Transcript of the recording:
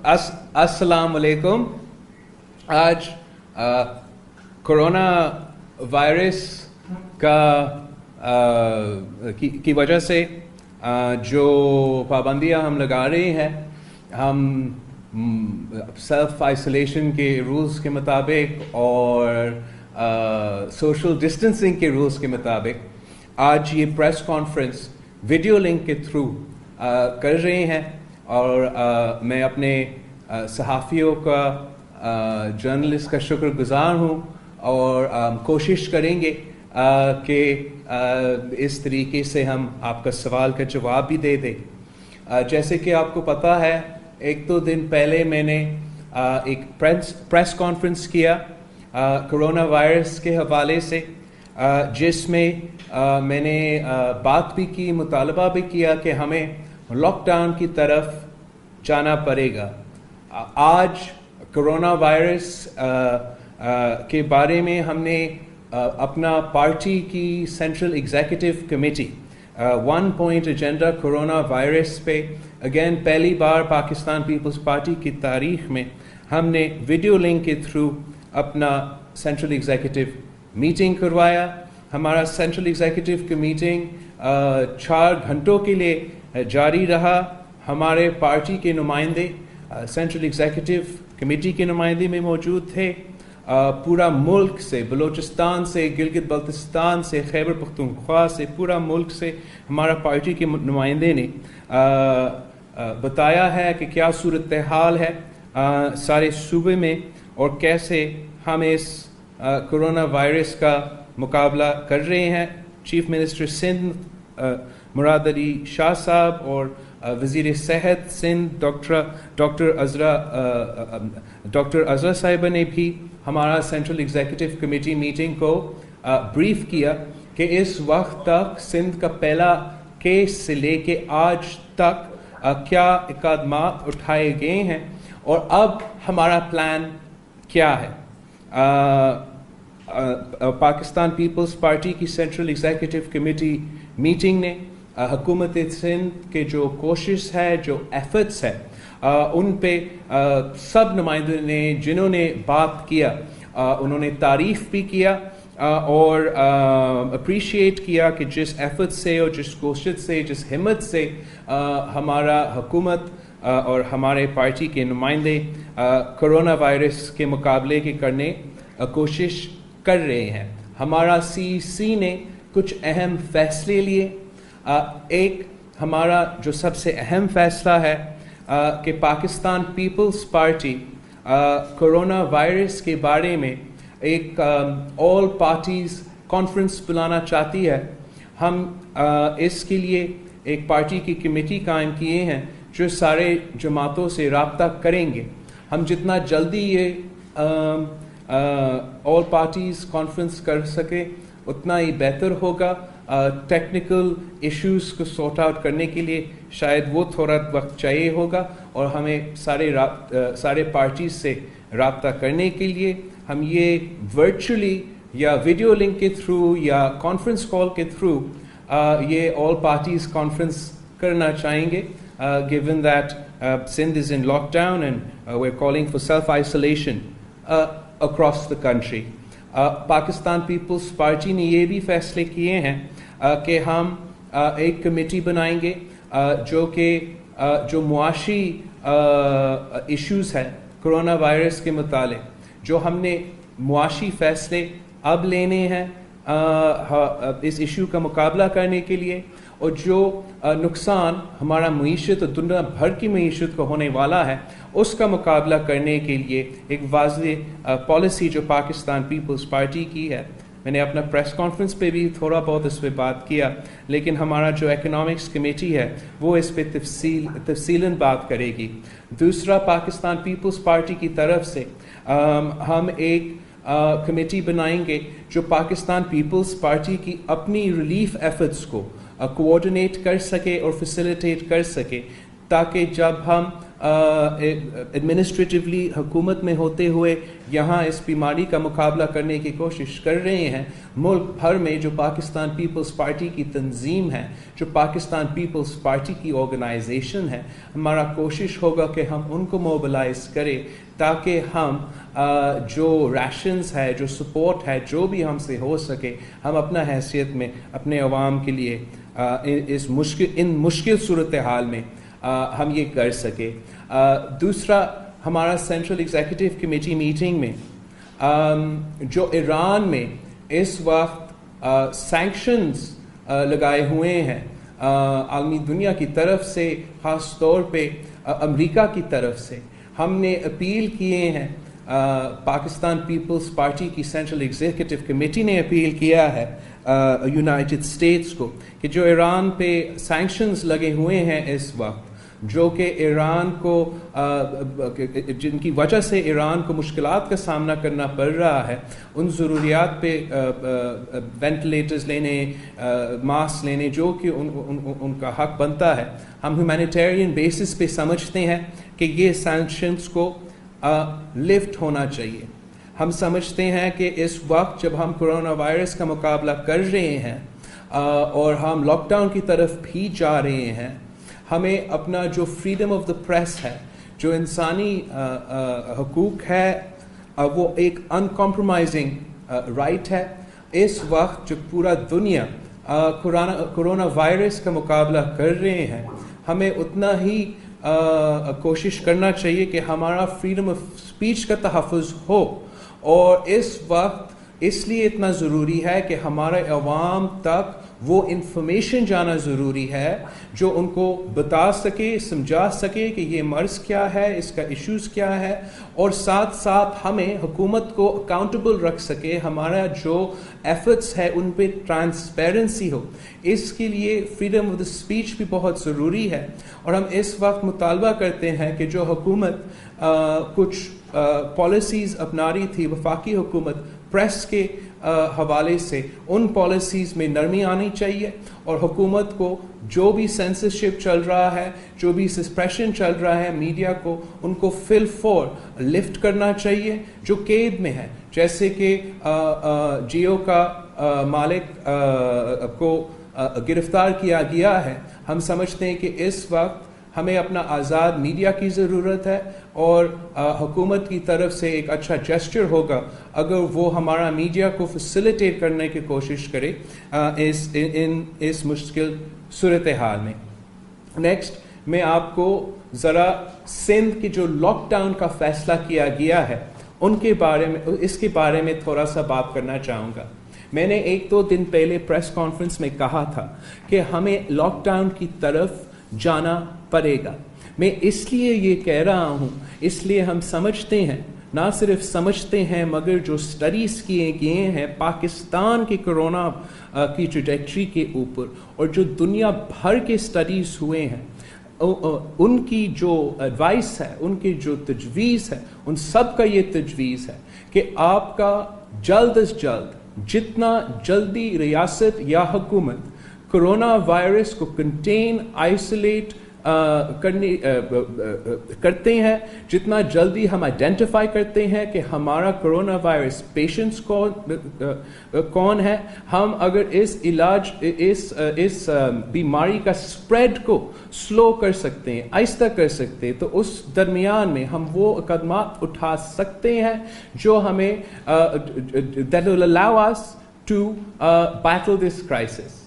अस्सलाम वालेकुम। आज कोरोना वायरस की वजह से जो पाबंदियां हम लगा रहे हैं, हम सेल्फ आइसोलेशन के रूल्स के मुताबिक और सोशल डिस्टेंसिंग के रूल्स के मुताबिक आज ये प्रेस कॉन्फ्रेंस वीडियो लिंक के थ्रू कर रहे हैं। और मैं अपने सहाफ़ियों का जर्नलिस्ट का शुक्रगुजार हूँ और कोशिश करेंगे कि इस तरीके से हम आपका सवाल का जवाब भी दे दें। जैसे कि आपको पता है, एक दो दिन पहले मैंने एक प्रेस कॉन्फ्रेंस किया कोरोना वायरस के हवाले से, जिसमें मैंने बात भी की, मुतालबा भी किया कि हमें लॉकडाउन की तरफ जाना पड़ेगा। आज कोरोना वायरस के बारे में हमने अपना पार्टी की central executive committee 1 point agenda corona virus पे अगेन पहली बार पाकिस्तान पीपल्स पार्टी की तारीख में हमने वीडियो लिंक के थ्रू अपना सेंट्रल एग्जीक्यूटिव मीटिंग करवाया। हमारा सेंट्रल एग्जीक्यूटिव की मीटिंग 4 घंटों के लिए जारी रहा। हमारे पार्टी के नुमाइंदे सेंट्रल एग्जीक्यूटिव कमेटी के नुमाइंदे में मौजूद थे। पूरा मुल्क से, बलूचिस्तान से, गिलगित बल्तिस्तान से, खैबर पख्तूनख्वा से, पूरा मुल्क से हमारा पार्टी के नुमाइंदे ने बताया है कि क्या सूरत हाल है सारे सूबे में और कैसे हम इस कोरोना वायरस का मुकाबला कर रहे हैं। चीफ मिनिस्टर सिंध मुराद अली शाह साहब और वज़ीर सेहत सिंध डॉक्टर अज़रा साहिबा ने भी हमारा सेंट्रल एग्जीक्यूटिव कमेटी मीटिंग को ब्रीफ किया कि इस वक्त तक सिंध का पहला केस से लेके आज तक क्या इक़दामात उठाए गए हैं और अब हमारा प्लान क्या है। पाकिस्तान पीपल्स पार्टी की सेंट्रल एग्जीक्यूटिव कमेटी मीटिंग ने हुकूमत सिंध के जो कोशिश है, जो एफर्ट्स है, उन पे सब नुमाइंदों ने जिन्होंने बात किया उन्होंने तारीफ़ भी किया और अप्रिशिएट किया कि जिस एफर्ट से और जिस कोशिश से, जिस हिम्मत से हमारा हुकूमत और हमारे पार्टी के नुमाइंदे कोरोना वायरस के मुकाबले की करने कोशिश कर रहे हैं। हमारा CEC ने कुछ अहम फैसले लिए। एक हमारा जो सबसे अहम फैसला है कि Pakistan Peoples Party corona virus के बारे में एक ऑल पार्टीज़ कॉन्फ्रेंस बुलाना चाहती है। हम इसके लिए एक पार्टी की कमेटी कायम किए हैं जो सारे जमातों से राब्ता करेंगे। हम जितना जल्दी ये ऑल पार्टीज़ कॉन्फ्रेंस कर सके उतना ही बेहतर होगा। टेक्निकल इश्यूज को सॉर्ट आउट करने के लिए शायद वो थोड़ा वक्त चाहिए होगा और हमें सारे पार्टीज से राब्ता करने के लिए हम ये वर्चुअली या वीडियो लिंक के थ्रू या कॉन्फ्रेंस कॉल के थ्रू ये ऑल पार्टीज कॉन्फ्रेंस करना चाहेंगे, given that Sindh is in lockdown and we are calling for self isolation across the country. Pakistan Peoples Party ने ये भी फैसले किए हैं कि हम एक कमेटी बनाएंगे जो मुआशी इश्यूज़ है कोरोना वायरस के मुतालिक, जो हमने मुआशी फैसले अब लेने हैं इस इशू का मुकाबला करने के लिए, और जो नुकसान हमारा मईशत और दुनिया भर की मईशत को होने वाला है उसका मुकाबला करने के लिए एक वाज़ेह पॉलिसी जो पाकिस्तान पीपल्स पार्टी की है। मैंने अपना प्रेस कॉन्फ्रेंस पे भी थोड़ा बहुत इस पे बात किया, लेकिन हमारा जो इकोनॉमिक्स कमेटी है वो इस पे तफसीलन बात करेगी। दूसरा, पाकिस्तान पीपल्स पार्टी की तरफ से हम एक कमेटी बनाएंगे जो पाकिस्तान पीपल्स पार्टी की अपनी रिलीफ एफर्ट्स को कोऑर्डिनेट कर सके और फैसिलिटेट कर सके, ताकि जब हम ایڈمنسٹریٹولی حکومت میں ہوتے ہوئے یہاں اس بیماری کا مقابلہ کرنے کی کوشش کر رہے ہیں. ملک بھر میں جو پاکستان پیپلز پارٹی کی تنظیم ہے, جو پاکستان پیپلز پارٹی کی آرگنائزیشن ہے, ہمارا کوشش ہوگا کہ ہم ان کو موبلائز کریں تاکہ ہم جو ریشنز ہے, جو سپورٹ ہے, جو بھی ہم سے ہو سکے, ہم اپنا حیثیت میں اپنے عوام کے لیے ان مشکل صورتحال میں ہم یہ کر سکے. دوسرا, ہمارا سینٹرل ایگزیکٹو کمیٹی میٹنگ میں جو ایران میں اس وقت سینکشنز لگائے ہوئے ہیں عالمی دنیا کی طرف سے, خاص طور پہ امریکہ کی طرف سے, ہم نے اپیل کیے ہیں, پاکستان پیپلز پارٹی کی سینٹرل ایگزیکٹو کمیٹی نے اپیل کیا ہے یونائٹڈ اسٹیٹس کو کہ جو ایران پہ سینکشنز لگے ہوئے ہیں اس وقت, جو کہ ایران کو جن کی وجہ سے ایران کو مشکلات کا سامنا کرنا پڑ رہا ہے, ان ضروریات پہ وینٹیلیٹرز لینے, ماسک لینے, جو کہ ان کا حق بنتا ہے, ہم ہیومینیٹیرین بیسس پہ سمجھتے ہیں کہ یہ سینکشنز کو لفٹ ہونا چاہیے. ہم سمجھتے ہیں کہ اس وقت جب ہم کرونا وائرس کا مقابلہ کر رہے ہیں اور ہم لاک ڈاؤن کی طرف بھی جا رہے ہیں, ہمیں اپنا جو فریڈم آف دا پریس ہے, جو انسانی حقوق ہے, وہ ایک ان کمپرومائزنگ رائٹ ہے. اس وقت جو پورا دنیا کرونا وائرس کا مقابلہ کر رہے ہیں, ہمیں اتنا ہی کوشش کرنا چاہیے کہ ہمارا فریڈم آف اسپیچ کا تحفظ ہو. اور اس وقت اس لیے اتنا ضروری ہے کہ ہمارے عوام تک وہ انفارمیشن جانا ضروری ہے جو ان کو بتا سکے, سمجھا سکے کہ یہ مرض کیا ہے, اس کا ایشوز کیا ہے, اور ساتھ ساتھ ہمیں حکومت کو اکاؤنٹیبل رکھ سکے. ہمارا جو ایفرٹس ہے ان پہ ٹرانسپیرنسی ہو. اس کے لیے فریڈم آف دا اسپیچ بھی بہت ضروری ہے. اور ہم اس وقت مطالبہ کرتے ہیں کہ جو حکومت کچھ پالیسیز اپنا رہی تھی, وفاقی حکومت, پریس کے حوالے سے ان پالیسیز میں نرمی آنی چاہیے, اور حکومت کو جو بھی سینسرشپ چل رہا ہے, جو بھی سسپریشن چل رہا ہے میڈیا کو, ان کو فی الفور لفٹ کرنا چاہیے جو قید میں ہے. جیسے کہ جیو کا مالک کو گرفتار کیا گیا ہے. ہم سمجھتے ہیں کہ اس وقت ہمیں اپنا آزاد میڈیا کی ضرورت ہے, اور حکومت کی طرف سے ایک اچھا جسچر ہوگا اگر وہ ہمارا میڈیا کو فیسیلیٹیٹ کرنے کی کوشش کرے اس مشکل صورتحال میں. نیکسٹ, میں آپ کو ذرا سندھ کی جو لاک ڈاؤن کا فیصلہ کیا گیا ہے اس کے بارے میں تھوڑا سا بات کرنا چاہوں گا. میں نے 1-2 دن پہلے پریس کانفرنس میں کہا تھا کہ ہمیں لاک ڈاؤن کی طرف جانا پڑے گا. میں اس لیے یہ کہہ رہا ہوں, اس لیے ہم سمجھتے ہیں, نہ صرف سمجھتے ہیں مگر جو سٹڈیز کیے گئے ہیں پاکستان کے کرونا کی ٹریجیکٹری کے اوپر, اور جو دنیا بھر کے سٹڈیز ہوئے ہیں, ان کی جو ایڈوائس ہے, ان کی جو تجویز ہے, ان سب کا یہ تجویز ہے کہ آپ کا جلد از جلد, جتنا جلدی ریاست یا حکومت کرونا وائرس کو کنٹین, آئسولیٹ کرتے ہیں, جتنا جلدی ہم آئیڈینٹیفائی کرتے ہیں کہ ہمارا کرونا وائرس پیشنٹس کون ہے, ہم اگر اس بیماری کا سپریڈ کو سلو کر سکتے ہیں, آہستہ کر سکتے ہیں, تو اس درمیان میں ہم وہ اقدامات اٹھا سکتے ہیں جو ہمیں that will allow us to battle this crisis.